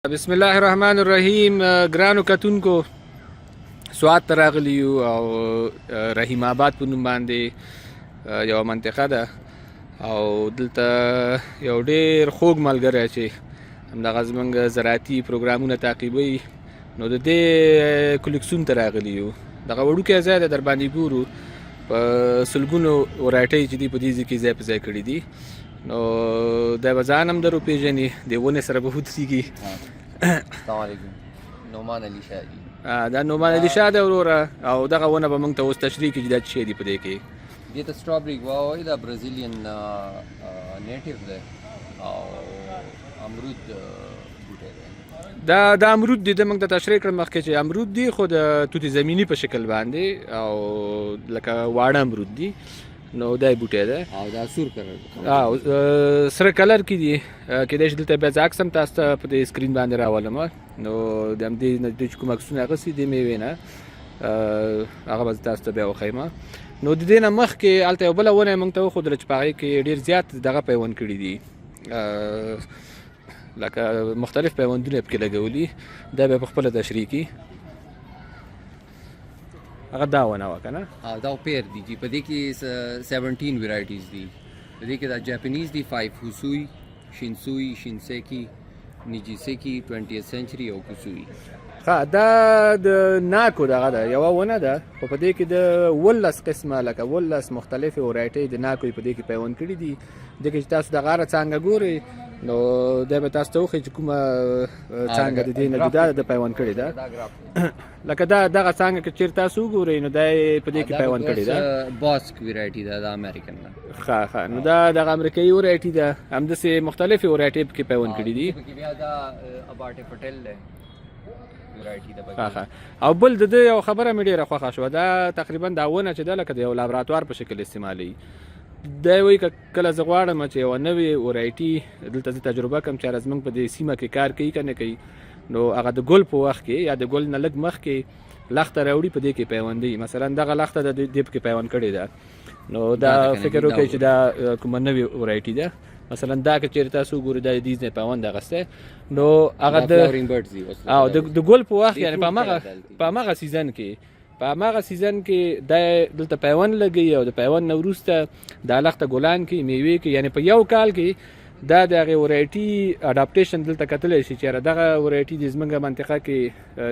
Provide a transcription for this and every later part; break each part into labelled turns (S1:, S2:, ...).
S1: बिस्मिल्लाहिर्रहमानिर्रहीम। ګرانو کتونکو سوات ته راغلي یو او رحیم آباد په نوم باندې یوه منطقه ده او دلته یو ډېر خوږ ملګری چې همدغه زموږ زراعتي پروګرامونه تعقیبوي نو د دې کلیکسون ته راغلي یو. دغه وړوکی ځای دی، در باندې ګورو په سلګونو ورایټۍ چې دي په دې ځای کې ځای په ځای کړي دي. نو دا به ځان هم در وپېژني، د ونې سره به ودرېږي.
S2: السلام علیکم. نعمان علي شاه دي.
S1: دا نعمان علي شاه دی وروره، او دغه ونه به موږ ته اوس تشریح کړي چې دا څه شی دي په دې کې.
S2: دې ته سټرابري ګوا وایي، دا برازیلین نیټیو دی او امرود بوټی دی.
S1: دا امرود دی، د موږ ته تشریح کړم مخکې چې امرود دی، خو د توتي زمیني په شکل باندې او لکه واړه امرود دي. نو دا بوټی دی
S2: او دا سور کلر
S1: سره کلر کې دي. کېدای شي دلته بیا زه عکس هم تاسو ته په دې سکرین باندې راولم. نو د همدې نه چې کوم عکسونه اخیستي دې مېوې نه هغه به زه تاسو ته بیا وښیم. نو د دې نه مخکې هلته یو بله ونه یې موږ ته وښودله چې په هغې کې ډېر زیات دغه پیوند کړي دي، لکه مختلف پیوندونه یې پکې لګولي. دا بیا په خپله تشریح کړي. هغه دا ونه وه که نه؟
S2: دا پیر دي چې په دې کې 17 ویرایټیز دي. په دې کې دا جاپنیز دي 5 هوسوی، شینسوی، شینسیکی، نیجیسیکی، 20th سنچري او کوسوی.
S1: دا د ناکو دغه ده، یوه ونه ده، خو په دې کې د 18 قسمه لکه 18 مختلفې ورایټۍ د ناکو یې په دې کې پیوند کړي دي. دې کې چې تاسو دغه هره څانګه ګورئ نو دا به تاسو ته وښیي چې کومه څانګه د دې نه جدا د پیوند کړې ده. لکه دغه څانګه که چېرې تاسو وګورئ نو دا یې په دې کې پیوند کړې ده.
S2: باسک ویرایټي ده، د امریکن ده.
S1: ښه نو دا دغه امریکایي ورایټي ده. همداسې مختلفې ورایټۍ پکې پیوند کړي دي.
S2: بیا دا اباټې پټل دی ویرایټي ده.
S1: او بل د دې یو خبره مې ډېره خوښه شوه، دا تقریبا دا ونه چې ده لکه د یو لابراتوار په شکل استعمالوي. دا وایي که کله زه غواړم چې یوه نوې ورایټي دلته زه تجربه کړم چې هغه زموږ په دې سیمه کې کار کوي که نه کوي، نو هغه د ګل په وخت کې یا د ګل نه لږ مخکې لخته راوړي په دې کې پیوندوي. مثلا دغه لخته د دې پکې پیوند کړې ده. نو دا فکر وکړئ چې دا کومه نوې ورایټي ده. مثلا دا که چېرې تاسو وګورئ دا د دې نه پیوند اخیستی، نو هغه د ګل په وخت یعنې په هماغه سیزن کې دا دلته پیوند لګوي او د پیوند نه وروسته دا لخته ګلان کوي، میوې کوي. یعنې په یو کال کې دا د هغې ورایټي اډاپټیشن دلته کتلی شي چې دغه ورایټي د زموږ منطقه کې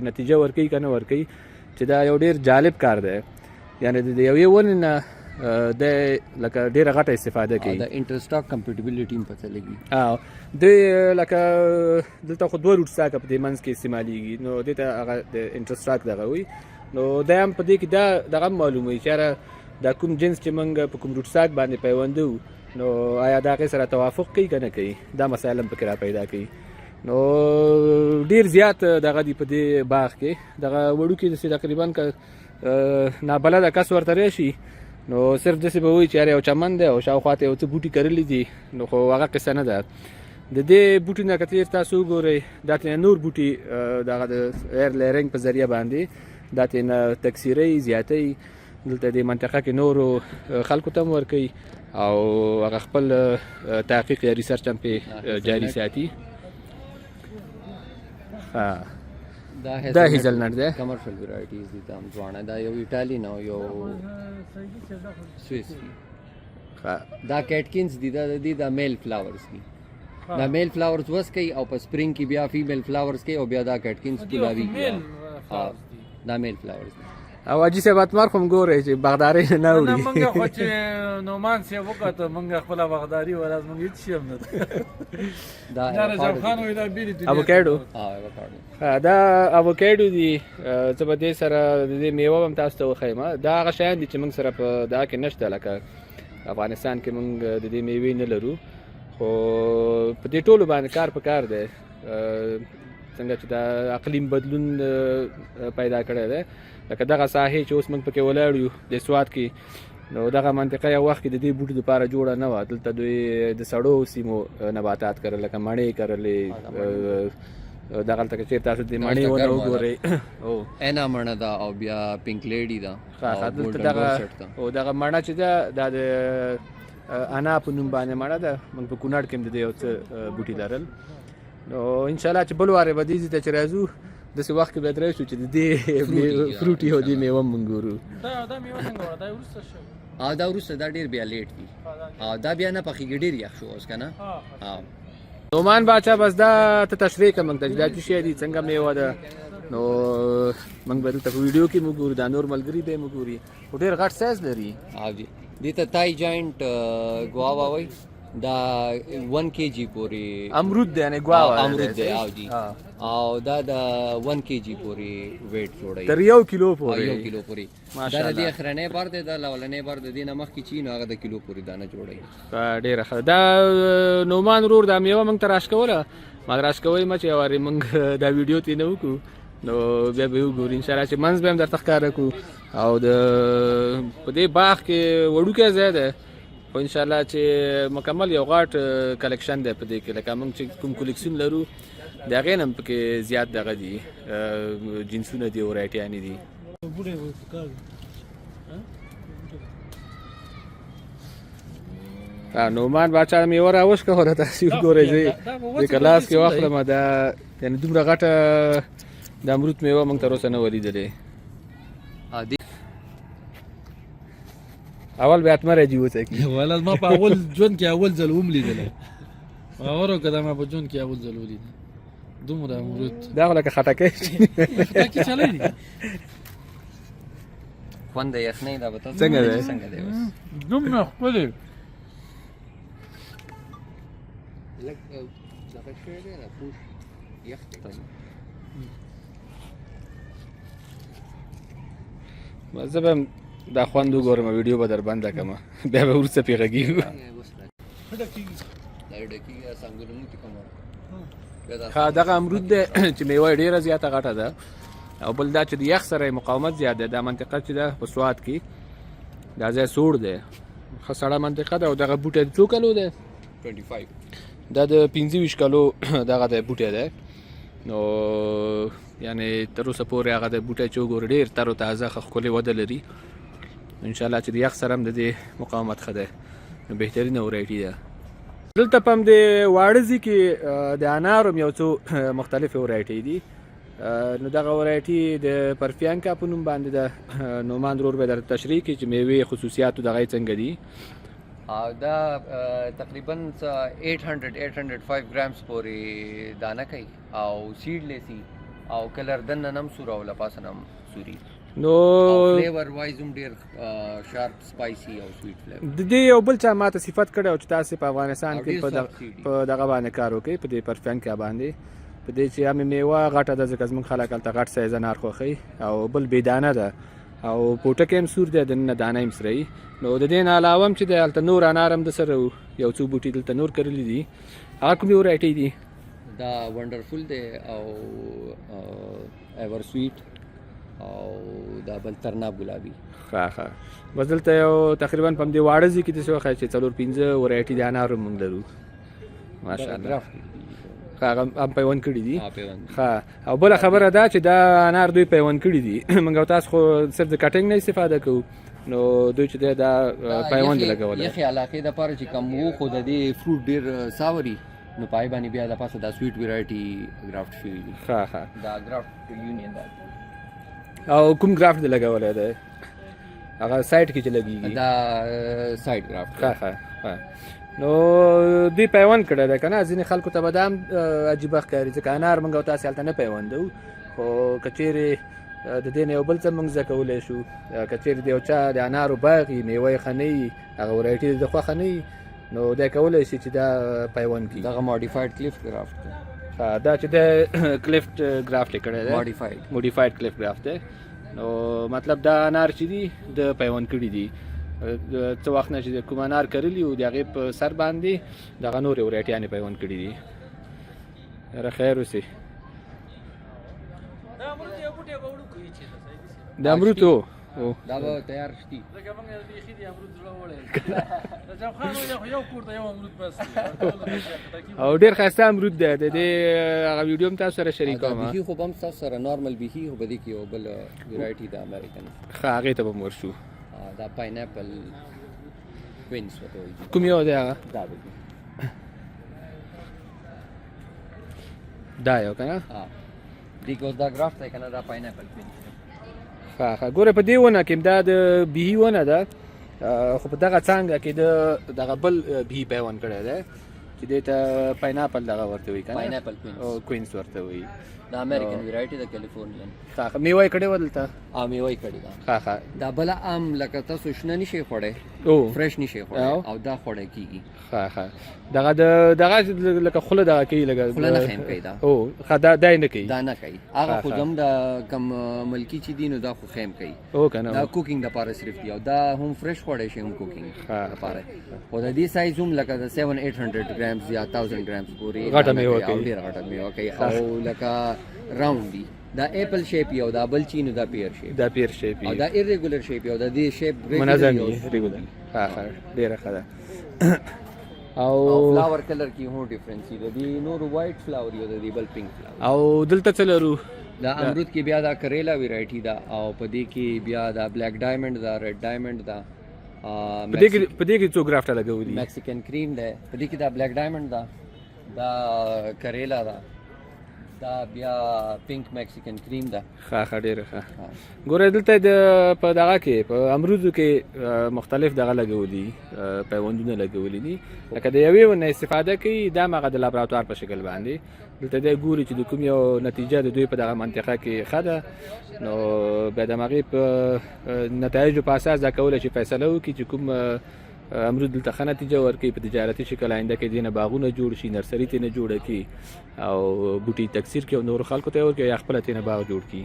S1: نتیجه ورکوي که نه ورکوي، چې دا یو ډېر جالب کار دی. یعنې د یوې ونې نه د لکه ډېره غټه استفاده کوي.
S2: د انټرسټاک کمپیټیبلیټي هم پته لګي.
S1: لکه دلته خو دوه روټ سټاک په دې منځ کې استعمالیږي، نو دې ته هغه د انټرسټاک دغه وي. نو دا هم په دې کې دغه معلوموي چې دا کوم جنس چې موږ په کوم روټ سټاک باندې پیوندو نو آیا د هغې سره توافق کوي که نه کوي. دا مسایل هم پکې را پیدا کوي. نو ډېر زیات دغه دي په دې باغ کې. دغه وړوکي داسې تقریبا که نابلده کس ورته راشي نو صرف داسې به وایي چې یو چمن دی او شاوخوا ته یو څه بوټي کرلي دي، نو خو هغه قصه نه ده. د دې بوټي نه که چېرې تاسو وګورئ دا ترې نور بوټي دغه د ایر لیرنګ په ذریعه باندې دا ترې نه تکثیروي، زیاتوي. دلته دې منطقه کې نورو خلکو ته هم ورکوي او هغه خپل تحقیق یا ریسرچ هم پې جاري ساتي. دا هیزلنټ دی،
S2: کمرشل ویرایټیز دي. دا هم ځوانه دا یو ایټالین او یو سویس دي. دا کیټکینز دي، دا میل فلاورز دي. دا میل فلاورز وس کوي او په سپرینګ کې بیا فیمیل فلاورز کوي او بیا دا کیټکینز ګلابي دا میل فلاورز دي.
S1: او حاجي صاحب اتمر خو هم ګورئ چې باغدارۍ نه وړي.
S3: نه موږ خو چې نعمان صاحب وکړه موږ خپله باغداري ولاز موږ هېڅ شي هم نه
S2: دا
S3: رجب خان وایي دا بیلې دي
S1: اوکاډو. دا اوکاډو دي. زه به دې سره د دې میوه هم تاسو ته وښیم. دا هغه شیان دي چې موږ سره په دغه کې نشته، لکه افغانستان کې موږ د دې میوې نه لرو، خو په دې ټولو باندې کار په کار دی. څنګه چې دا اقلیم بدلون پیدا کړی دی، لکه دغه ساحې چې اوس موږ پکې ولاړ یو د سوات کې، نو دغه منطقه یو وخت کې د دې بوټو دپاره جوړه نه وه. دلته دوی د سړو سیمو نباتات کرل، لکه مڼې کرلې. دغلته که چېرې تاسو د مڼې ونه وګورئ
S2: اینا مڼه ده او بیا پینک لیډي ده.
S1: دلته دغه مڼه چې ده دا د انا په نوم باندې مڼه ده. موږ په کونړ کې هم د دې یو څه بوټي لرل. نو ان شاء الله چې بل واره به دې ځای ته چې راځو داسې وخت کې به درې شو چې د دې فروټي او دې میوه مونږ ګورو.
S3: دا میوه څنګه وه؟ دا وروسته شوې؟
S2: دا وروسته دا ډېر بیا لیټ دي دا بیا نه پخېږي ډېر یخ شو اوس که نه.
S1: نعمان باچا بس دا ته تشریح کړه موږ ته چې دا څه شی دي څنګه میوه ده. نو موږ به دلته په ویډیو کې موږ ګورو دا نور ملګري به موږ ګوري خو ډېر غټ سایز لري.
S2: دې ته تای جاینټ ګواوا وایي دا 1 kg پورې
S1: امرود دی یعنې ګواوا
S2: امرود دی او دا د 1 kg پورې ویټ جوړوي
S1: تر 1 کیلو پورې
S2: 1 کیلو پورې. دا د دې اخرنۍ بار دی دا لولنۍ بار د دې نه مخکې چې نو هغه د کیلو پورې دانه جوړوي.
S1: ډېره ښه دا نعمان ورور دا میوه موږ ته راشکوله ما راشکوئ مه چې وارې موږ دا ویډیو ترې نه وکړو نو بیا به وګورو انشاءالله چې منځ به هم درته ښکاره کړو او د په دې باغ کې وړوکی ځای دی خو انشاءالله چې مکمل یو غټ کلکشن دی په دې کې لکه موږ چې کوم کلیکسیون لرو د هغې نه هم پکې زیات دغه دي جنسونه دي ورایټیانې دي. نعمان باچا میوه راوښکه خو راته تاسې وګورئ زه د کلاس کې واخلم دا یعنې دومره غټه د امرود میوه موږ تر اوسه نه وه لیدلې. اول بیا اتمه راځي وڅکي
S3: ولا ما په اول ژوند کې اول ځل هم لیدلی باور وکړه دا ما په ژوند کې اول ځل ولیدل دومره امرود
S1: دا خو لکه خټکی
S3: خټکي چلی دي
S2: خوند د یخنۍ دا به تاسو
S1: څنګه دی
S2: څنګه دی
S3: دومره ښکلی
S2: لږ دغه شوی دی نه پوش یخ دی
S1: زه به دا خوند وګورم ویډیو به در بنده کړم بیا به وروسته پرې غږېږو. دغه امرود دی چې میوه یې ډېره زیاته غټه ده او بل دا چې د یخ سره مقاومت زیات دی. دا منطقه چې ده په سوات کې دا ځای سوړ دی ښه سړه منطقه ده او دغه بوټی څو کلو دی
S2: 25
S1: دا د 25 کلو دغه د بوټی دی نو یعنې تر اوسه پورې هغه د بوټی چې وګورې ډېر تر و تازه ښه ښکلې وده لري انشاءالله چې د یخ سره هم د دې مقاومت ښه دی نو بهترینه ورایټي ده. دلته په همدې واړه ځای کې د انارو یو څو مختلفې ورایټۍ دي نو دغه ورایټي د پرفیانکا په نوم باندې ده. نعمان ورور به درته تشریح کړي چې میوې خصوصیاتو دغه یې څنګه دي.
S2: دا تقریبا 805 grams پورې دانه کوي او سیډلیسي او کلر دننه هم سور او لپاسه هم سوري
S1: نو
S2: فلیور وایز هم ډېر شارپ سپایسي او سویټ فلیور.
S1: د دې یو بل چا ماته صفت کړی او چې تاسې په افغانستان کې په دغه باندې کار وکړئ په دې پرفیانکا باندې په دې چې هم میوه غټه ده ځکه زموږ خلک هلته غټ سایز انار خوښوي او بل بې دانه ده او پوټکی هم سور دی دننه دانه هم سره وي. نو د دې نه علاوه هم چې دی هلته نور انار هم د سره یو څو بوټي دلته نور کرلي دي. هغه کومې ورایټۍ دي؟
S2: دا ونډرفل دی او ایور سویټ او دا بل ترناب ګلابي.
S1: ښه ښه بس دلته یو تقریبا په همدې واړه ځای کې داسې وښیه چې 4-5 ورایټي د انارو موږ لرو ماشاءالله. هغه هم پیوند کړي دي. ښه او بله خبره دا چې دا انار دوی پیوند کړي دي موږ او تاسو خو صرف د کټینګ نه استفاده کوو نو دوی چې دی دا پیوند لګولی
S2: یخې علاقې دپاره چې کم و خو د دې فروټ ډېر ساوري نو پای باندې بیا د پاسه دا سویټ ویرایټي ګرافټ شوي دي.
S1: ښه ښه
S2: دا ګرافټ یونین ده
S1: او کوم ګرافټ دی لګولی دی هغه سایډ کې چې لګېږي
S2: دا سایډ ګرافټ.
S1: ښه ښه ښه نو دوی پیوند کړی دی که نه ځینې خلکو ته به دا هم عجیبه ښکاري ځکه انار موږ او تاسې هلته نه پیوندو خو که چیرې د دې نه یو بل څه موږ زده کولی شو که چیرې د یو چا د انارو باغ وي میوه یې ښه نه وي هغه ورایټي د خوښه نه وي نو دا کولی شي چې دا پیوند کړي.
S2: دغه ماډیفاید کلیفټ ګرافټ دی
S1: دا چې د کلیفټ ګرافټ یې کړی دی موډیفاید کلیفټ ګرافټ دی نو مطلب دا انار چې دي د پیوند کړي دي څه وخت نه چې کوم انار کرلي وو د هغې په سر باندې دغه نورې ورایټیانې پیوند کړي دي. یاره خیر اوسې د امرود
S2: دا به تیار شي
S1: او ډېر ښایسته امرود دی د دې هغه ویډیو هم تاسو سره شریکوم.
S2: بیخي خو به هم ستاسو سره نارمل بیخي خو به دې کې یو بل ویرایټي د امریکن
S1: ښه هغې ته به م ورشو.
S2: دا پایناپل کوینز ورته وایي
S1: کوم یو دی هغه؟
S2: دا به
S1: دا یو که نه
S2: دې کې اوس دا ګرافټ دی که نه دا پایناپل کوینز
S1: ښه ګوره په دې ونه کې دا د بیهي ونه ده خو په دغه څانګه کې د دغه بل بیهي پیوند کړی دی چې دې ته پایناپل دغه ورته وایي که نه
S2: پایناپل کوینز
S1: کوینز ورته وایي
S2: دا امریکن ویرایټي د کیلیفورنین
S1: ښه میوه یې کړې وه دلته
S2: میوه یې کړې ده
S1: ښه
S2: دا بله عام لکه تاسو شنه نشئ خوړی
S1: او
S2: فرش نشئ خوړی او دا خوړی کېږي
S1: ښه دغه دغه لکه خوله دغه کوي لکه
S2: خوله نه خیم کوي دا
S1: او ښه دا یې نه کوي
S2: دا نه کوي هغه خو هم د کم ملکي چې دي نو دا خو خیم کوي
S1: او که نه
S2: دا کوکینګ دپاره صرف دی او دا هم فرش خوړی شي هم کوکینګ دپاره خو د دې سایز هم لکه د 700-800 ګرامز یا 1000 ګرامز پورې
S1: غټه میوه کوي
S2: ډېره غټه میوه کوي او لکه راوند دی دا اپل شیپ یو دا بل چینو دا پیر شیپ
S1: دا پیر شیپ
S2: او دا ایریګولر شیپ یو دا دې شیپ
S1: منظم وي ریګولر ښه ډېره ښه ده او
S2: فلاور کلر کې هو ډیفرنس دی د نور وایټ فلاور یو د بل پینک فلاور
S1: او دلته څه لرو
S2: دا امرود کې بیا دا کریلا ویرایټي دا او په دې کې بیا دا بلیک ډایمنډ دا ریډ ډایمنډ دا
S1: په دې کې څو ګرافټه لګولي
S2: میکسیکن کریم ده په دې کې دا بلیک ډایمنډ دا کریلا دا بیا پینک میکسیکن کریم ده
S1: ښه ډېره ښه ګوره دلته د په دغه کې په امروزو کې مختلف دغه لګولي پیوندونه لګولي دي لکه د یوې ونه استفاده کوي دا هغه د لابراتوار په شکل باندې دلته دی ګوري چې د کوم یو نتیجه د دوی په دغه منطقه کې ښه ده نو بیا د هغې په نتایجو په اساس دا کولی شي فیصله وکړي چې کوم امرود دلته ښه نتیجه ورکوي په تجارتي شکل آینده کې دې نه باغونه جوړ شي نرسري ترې نه جوړه کړي او بوټي تکثیر کړي او نورو خلکو ته یې ورکړي یا خپله ترې نه باغ جوړ کړي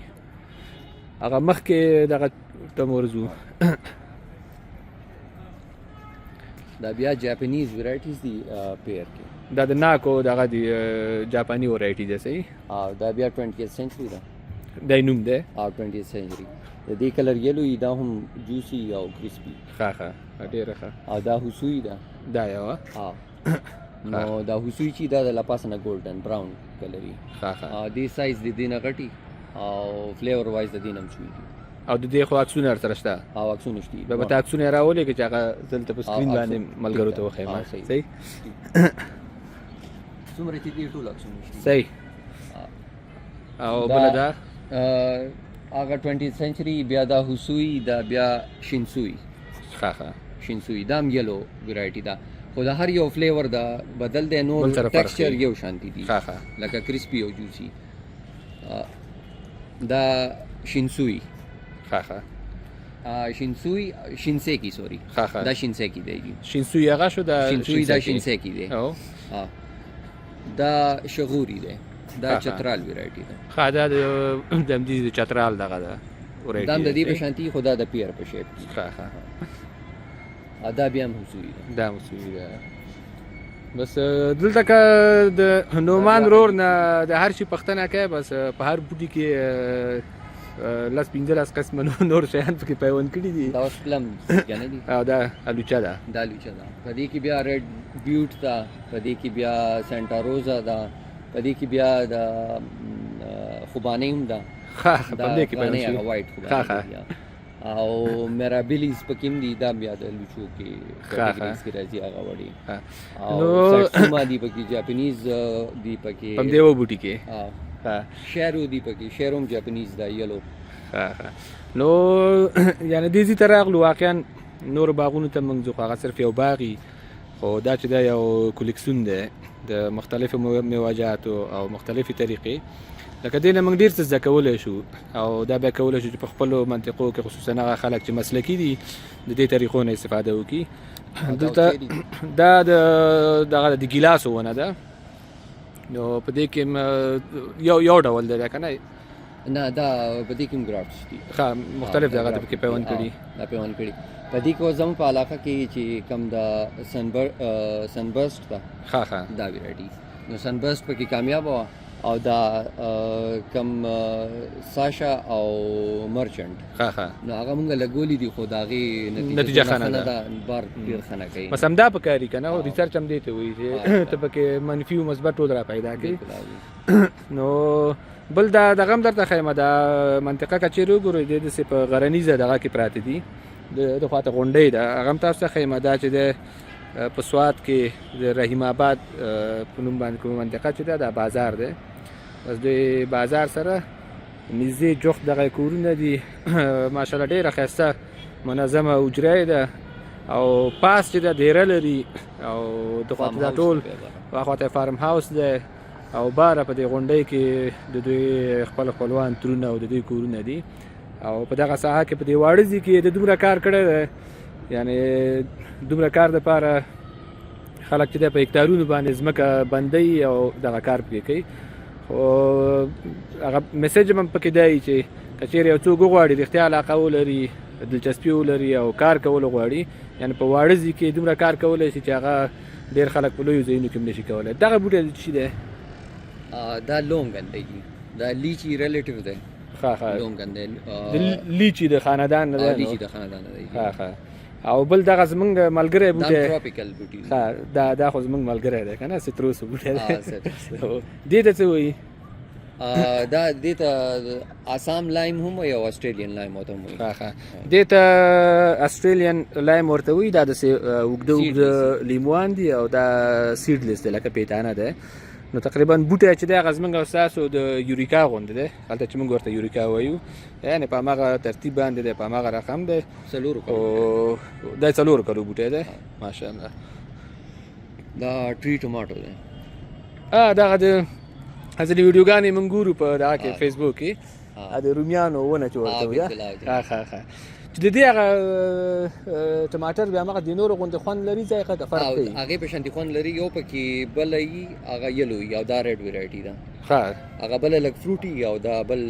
S1: هغه مخکې دغه ته ورځو
S2: دا بیا جاپنیز ویرایټیز دي پیر کې
S1: دا د ناکو دغه دی جاپاني ویرایټي ده صحیح
S2: او دا بیا 20th سنچري ده
S1: دی نوم دی
S2: او 20th سنچري د دې کلر یلو دا هم جوسي او کرسپي
S1: ښه ډېره ښه
S2: او دا حسوي ده
S1: دا یوه
S2: نو دا حسوي چې دا د لپاسه نه ګولډن براون کلري
S1: ښه
S2: دې سایز د دې نه غټي او فلیور وایز د دې نه هم شوي دي
S1: او د دې خو عکسونه ورسره شته
S2: او عکسونه شته
S1: بیا به ته عکسونه یې راولېږې چې هغه دلته په سکرین باندې ملګرو ته وښیم صحیح
S2: څومره چې دې ټول عکسونه شته
S1: صحیح او بله دا
S2: هغه 20th سنچري بیا دا حسوي دا بیا شینسوي
S1: ښه
S2: شینسوي دا هم یلو ویرایټي ده خو د هر یو فلیور دا بدل دی نور ټیکسچر یو شانتي دي لکه کرسپي او جوسي دا شینسوي شینسوی شینسیکی سوری دا شینسیکی دی
S1: شینسوی هغه شو دا
S2: شینسیکی دی دا شغوري دی دا چترال ویرایټي ده
S1: ښه دا د همدې د چترال دغه ده ویرایټي
S2: دا د دې په شانتي خدا د پیر په شیپ دا بیا هم حسوي ده
S1: دا حسوي ده بس دلته که د نومان رور نه د هر شي پښتنه کوي بس په هر بوټي کې 15 قسمه نور شیان پکې پیوند کړي دي
S2: دا اوس پلم کنه دي
S1: او دا الوچا ده
S2: په دې کې بیا ریډ بیوټ ده په دې کې بیا سانتا روزا ده په دې کې بیا د خوبانه هم ده
S1: په دې کې
S2: باندې هغه وایټ خوبانه او میرابیلیز پکې هم دي دا بیا د لوچو کې کټګریز کې راځي هغه وړي او ساکسوما دی پکې جاپنیز دی پکې
S1: پم دیو بوټي کې
S2: شیرو دی پکې شیروم جاپنیز دا یلو
S1: نو یعنی دې زی تراغلو واقعا نور باغونو ته موږ ځو هغه صرف یو باغی خو دا چې دا یو کولیکسیون دی د مختلفو میوه‌جاتو او مختلفې طریقې لکه دې نه موږ ډېر څه زده کولی شو او دا بیا کولی شو چې په خپلو منطقو کې خصوصا هغه خلک چې مسلکي دي د دې طریقو نه استفاده وکړي دلته دا دغه د ګیلاسو ونه ده نو په دې کې یو ډول دی که نه
S2: نه دا په دې کې هم ګرافټس دي
S1: مختلف دغه د پکې پیوند کړي
S2: دا پیوند کړي په دې کې زموږ په علاقه کې چې کم د سنبرسټ ده دا ویرایټي نو سنبرسټ پکې کامیاب وه او دا کم ساشا او مرچنټ نو هغه مونږ لګولي دي خو د هغې
S1: نتیجه ښه نه
S2: ده بار ډېر ښه نه کوي
S1: بس همدا پکاري که نه ریسرچ هم دې ته وایي چې ته پکې منفي او مثبت ټول را پیدا کړي نو بل دا دغه هم درته ښیم دا منطقه که چیرې وګورئ د داسې په غرنیزه دغه کې پراته دي د خواته غونډۍ ده هغه هم تاسو ته ښیم دا چې د په سوات کې د رحیم آباد په نوم باندې کومه منطقه چې ده دا بازار دی بس دوی بازار سره نږدې جوخت دغه کورونه دي ماشاءالله ډېره ښایسته منظمه حجره ده او پاس چې د دیره لري او دغه دا ټول واخواته فارم هاوس ده او باره په دې غونډۍ کې د دوی خپلوان ترونه او د دوی کورونه دي او په دغه ساحه کې په دې واړه کې د دومره کار کړی دی یعنی دومره کار دپاره خلک چې دی په هکتارونو باندې ځمکه بندوي او دغه کار پکې کوي خو هغه میسج هم پکې دی چې که چیرې یو څوک وغواړي رښتیا علاقه ولري دلچسپي ولري او کار کول غواړي یعنی په واړه ځای کې دومره کار کولی شي چې هغه ډېر خلک په لویو ځایونو کې هم نشي کولی دغه بوټی څه دی
S2: دا لونګن دی دا لیچي ریلیټیو دی لونګن دی
S1: لیچي د خاندان نه دی
S2: لیچي د خاندان دی
S1: او بل دغه زمونږ ملګری بوټی
S2: دا ټراپیکل بوټی
S1: دا خو زمونږ ملګری دی که نه سټروس بوټی دی دې ته څه وایي
S2: دا دې ته آسام لایم هم وایي او آسټریلین لایم ورته هم وایي
S1: دې ته آسټریلین لایم ورته وایي دا داسې اوږده اوږده لیموان دي او دا سیډلیس دی لکه پیتانه دی نو تقریبا بوټی چې دی هغه زموږ او ستاسو د یوریکا غوندې دی هلته چې موږ ورته یوریکا وایو یعنې په هماغه ترتیب باندې دی په هماغه رقم دی دا 4 کلو بوټی دی ماشاءالله
S2: دا ټری ټماټو دی
S1: دغه د ځینې ویډیوګانې موږ ګورو په دغه کې فیسبوک کې د رومیانو ونه چې ورته وایي چې د دې هغه ټماټر بیا هغه د نورو غوندې خوند لري ذایقه که فرق کوي
S2: هغې په شانتې خوند لري یو پکې بله یي هغه یلو وي او دا ریډ ویرایټي ده هغه بله لږ فروټي او دا بل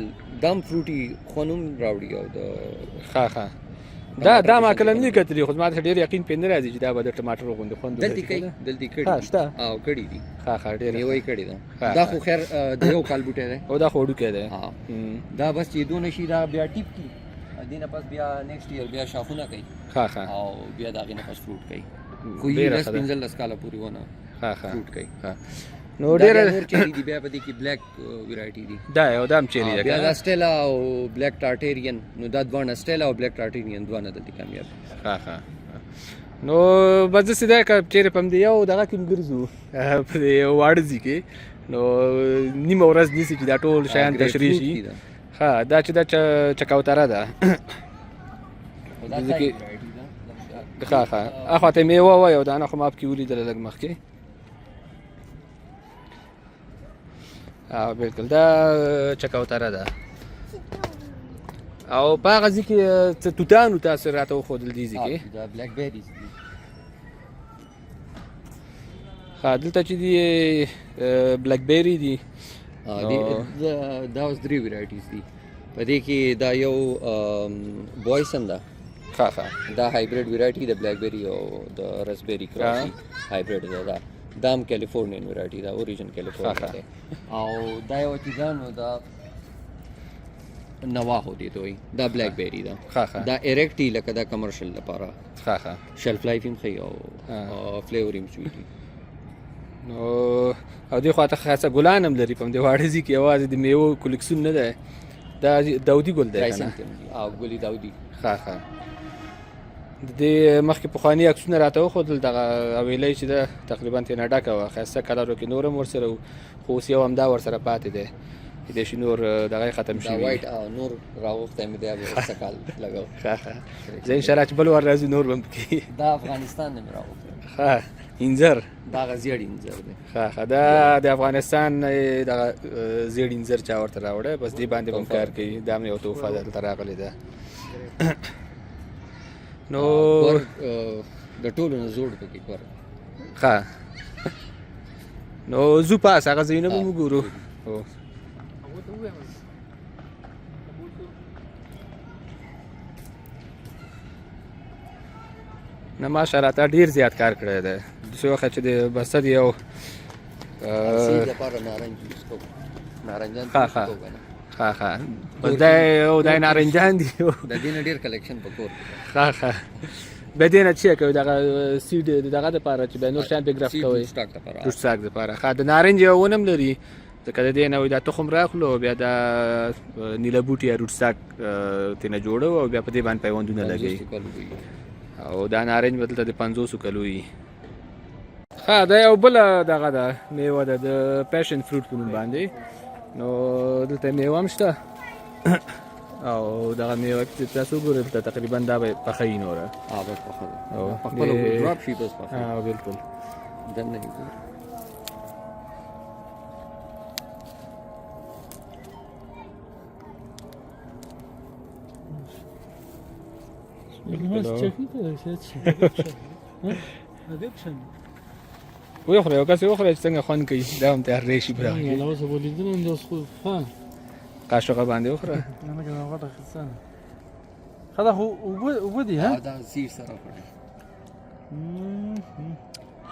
S2: دم فروټي خوند هم راوړي او
S1: دا ما کله نه کتلی خو ما ته ډېر یقین پې نه راځي چې دا به د ټماټر غوندې خوند
S2: دلته کړي
S1: شته
S2: او کړي دي
S1: ډېر
S2: میوه یې کړې ده دا خو خیر د یو کال بوټی دی
S1: او دا خو وړوکی دی
S2: دا بس چې دونه شي دا بیا ټیپ کړي دینه پس بیا نیکسټ ایئر بیا شاخونه کوي او بیا د هغې نه پس فروټ کوي خو یې 10-15 کاله پورې ونه فروټ کوي
S1: نو ډېر
S2: نور چیري دي بیا په دې کې بلیک ویرایټي دي
S1: دا یو دام چیري دی
S2: بیا دا سټیلا او بلیک ټارټیرین نو دا دوه سټیلا او بلیک ټارټیرین دوه دلته کامیاب
S1: نو بس داسې دی که چیرې په همدې یو دغه کې ګرځو په دې واړه ځای کې نو نیمه ورځ نیسي چې دا ټول شیان تشریح شي دا چې دا چکوتره ده اخواته میوه وایي او دا نه خو ما پکې ولیدله لږ مخکې بلکل دا چکوتره ده او په هغه ځای کې څه توتانو تاسو راته وښودل دې ځای کې
S2: دا بلیک بیریز دي
S1: دلته چې دي بلیک بیری دي
S2: دا اوس 3 ویرایټیز دي په دې کې دا یو بویسن ده دا هایبریډ ویرایټي د بلیک بیری او د رسبیری کراس هایبریډ ده دام کیلیفورنین ویرایټي دا اوریجن کیلیفورنیا ده او دا یو چې نو دا نواهو دي دوی دا بلیک بیری ده دا ایرکټي لکه دا کمرشل لپاره شلف لایف هم ښه او فلیور هم سویټ
S1: نو او دې خواته خاصه ګلان هم لري په همدې واړه ځای کې یوازې د میوو کلیکسیون نه دی دا داودي ګل دی که نه
S2: او ګلي داودي
S1: د دې مخکې پخواني عکسونه راته وښودل دغه اویلی چې ده تقریبا ترېنه ډکه وه ښایسته کلرو کې نور هم ورسره و خو اوس یو همدا ورسره پاتې دی کیدای شي نور دغه ختم شي
S2: دا وایټ او نور راوختی مې دی وروسته کال لګو
S1: زه انشاءالله چې بل ور راځو نور به هم پکې
S2: دا افغانستان نه مې راوختی
S1: انځر
S2: دا زیړ انځر دی
S1: دا د افغانستان دغه زیړ انځر چا ورته راوړی بس دې باندې به هم کار کوي دا هم یو تحفه دلته راغلې ده نو
S2: د ټولو نه زوړ پکې کور
S1: نو زو پاس هغه ځایونه به مو ګورو نه ماشاءالله تا ډېر زیات کار کړی دی داسې وخت چې د بسد یو بس دا نارنجان دي
S2: د دې نه ډېر کلیکشن په کور
S1: بیا دې نه چې کوي دغه سیډ دغه دپاره چې بیا نور شیان پې ګرفت کوئ روټ ساک دپاره د نارنج یو ونه هم لري ځکه د دې نه دا تخم راخلو بیا دا نیله بوټي یا روټ ساک ترېنه جوړو او بیا په دې باندې پیوندونه لګوي او دا نارنج به دلته د 500 کلو وي دا یو بله دغه ده میوه ده د پیشن فروټ په نوم باندې نو دلته میوه هم شته او دغه میوه چې تاسو ګورئ دلته تقریبا دا به پخوي نوره
S2: بس پخه
S1: او
S2: په خپل
S1: د-
S2: ډراپ شي بس پخه
S1: بالکل
S2: دنه یې ګور
S1: وخوره یو کس وخوره چې څنګه خوند کوي دا هم تیار دی شي په دغه کې.
S3: اوس ولیدل نو اوس خو ها
S1: قاشقه باندې وخوره
S3: نه کنه غټه خسانه خدا خو وبدي ها
S2: دا زیر سره پړي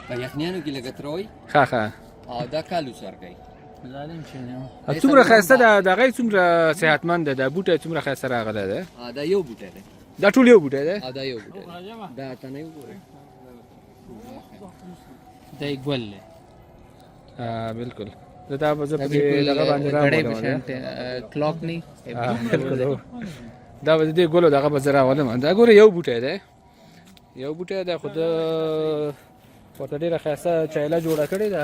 S2: په یخنیانو کې لګت روي
S1: ښه ښه
S2: دا کالو سر کوي
S3: ظالم شي نه
S1: څومره ښایسته ده دغه څومره صحتمند ده دا بوټی څومره ښایسته راغلی ده
S2: دا یو بوټی دی
S1: دا ټول یو بوټی ده
S2: دا یو بوټی دی دا ته نه وګورئ
S3: دا ګل له
S1: بالکل دا به زه په دې دغه باندې راوړم
S3: کلاک نه
S1: بالکل هو. دا به د دې ګلو دغه به زه راولم دا ګوره یو بوټی دی یو بوټی دی خو ده ورته ډېره ښایسته چایله جوړه کړې ده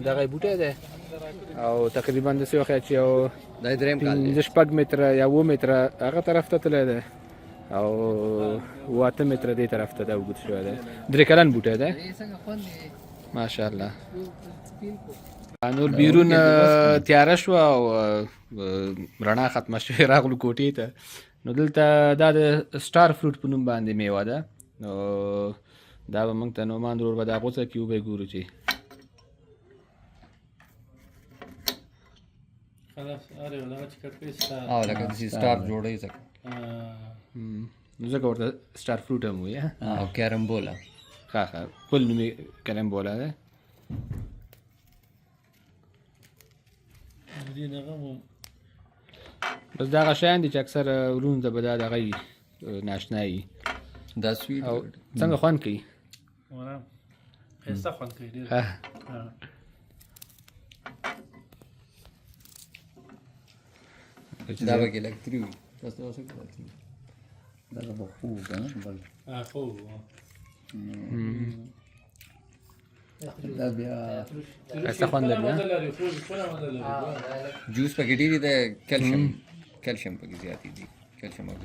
S1: دغه بوټی دی او تقریبا داسې وښیه چې یو
S2: دا دریم کال دی
S1: 5 متره یا 7 متره هغه طرف ته تللی دی او 8 متره دې طرف ته دا اوږد شوی دی 3 کلن بوټی دی ماشاءالله نور بیرون تیاره شوه او رڼا ختمه شوې راغلو کوټې ته نو دلته دا د سټار فروټ په نوم باندې میوه ده نو دا به موږ ته نعمان ورور به دا غوڅه کړي وبه یې ګورو چې
S3: خلاص اره ولا چې کټکې
S2: لکه داسې سټار جوړوي ځکه
S1: نو ځکه ورته سټار فروټ هم وایي
S2: او کیرمبولا
S1: ښه ښه خپل نوم یې کلم بولا ده
S3: دې نه غو
S1: بس دغه شیان دي چې اکثر ورونو ته به دا دغه وي ناشنا وي
S2: دا سویټ
S1: او څنګه خوند کوي
S3: ورا خسته خوان کوي ډیر
S1: ها
S2: دا به کې لګ تریو تاسو اوسه کوي دا به خو کنه بل
S3: خو
S2: دا بیا
S1: ښایسته خوند لري ها؟
S2: جوس پکې ډېری د کیلشیم پکې زیاتې دي کیلشیم او